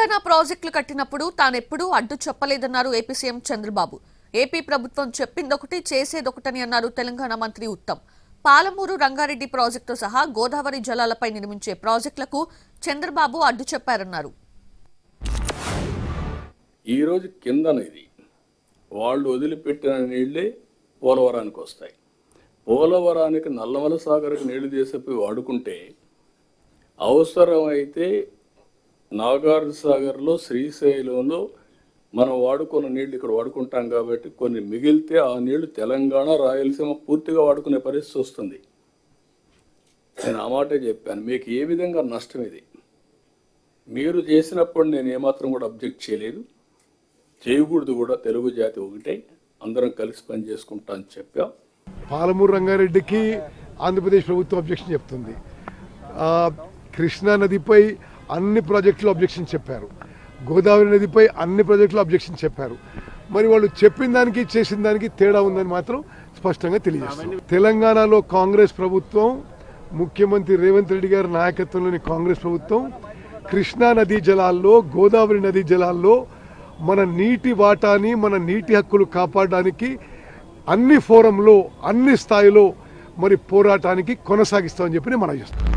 తెలంగాణ ప్రాజెక్టులు కట్టినప్పుడు తానెప్పుడూ అడ్డు చెప్పలేదన్నారు ఏపీ సీఎం చంద్రబాబు. ఏపీ ప్రభుత్వం చెప్పిందొకటి చేసేదొకటని అన్నారు తెలంగాణ మంత్రి ఉత్తమ్. పాలమూరు రంగారెడ్డి ప్రాజెక్టు సహా గోదావరి జలాలపై నిర్మించే ప్రాజెక్టులకు చంద్రబాబు అడ్డు చెప్పారన్నారు. ఈ రోజు కిందన ఇది వాళ్ళు వదిలిపెట్టిన నీళ్లే పోలవరానికి వస్తాయి. పోలవరానికి నల్లమల సాగర్కి నీళ్లు తీసిపోయి వాడుకుంటే అవసరమైతే నాగార్జున సాగర్లో శ్రీశైలంలో మనం వాడుకున్న నీళ్లు ఇక్కడ వాడుకుంటాం కాబట్టి కొన్ని మిగిలితే ఆ నీళ్లు తెలంగాణ రాయలసీమ పూర్తిగా వాడుకునే పరిస్థితి వస్తుంది. నేను ఆ మాటే చెప్పాను. మీకు ఏ విధంగా నష్టం ఇది మీరు చేసినప్పుడు నేను ఏమాత్రం కూడా అబ్జెక్ట్ చేయలేదు, చేయకూడదు కూడా. తెలుగు జాతి ఒకటే, అందరం కలిసి పని చేసుకుంటా అని చెప్పాం. పాలమూరు రంగారెడ్డికి ఆంధ్రప్రదేశ్ ప్రభుత్వం అబ్జెక్షన్ చెప్తుంది. కృష్ణా నదిపై అన్ని ప్రాజెక్టులు అబ్జెక్షన్ చెప్పారు. గోదావరి నదిపై అన్ని ప్రాజెక్టులు అబ్జెక్షన్ చెప్పారు. మరి వాళ్ళు చెప్పిన దానికి చేసిన దానికి తేడా ఉందని మాత్రం స్పష్టంగా తెలియజేస్తారు. తెలంగాణలో కాంగ్రెస్ ప్రభుత్వం, ముఖ్యమంత్రి రేవంత్ రెడ్డి గారి నాయకత్వంలోని కాంగ్రెస్ ప్రభుత్వం కృష్ణా నదీ జలాల్లో, గోదావరి నదీ జలాల్లో మన నీటి వాటాని, మన నీటి హక్కులు కాపాడడానికి అన్ని ఫోరంలో, అన్ని స్థాయిలో మరి పోరాటానికి కొనసాగిస్తామని చెప్పి మనం చేస్తాం.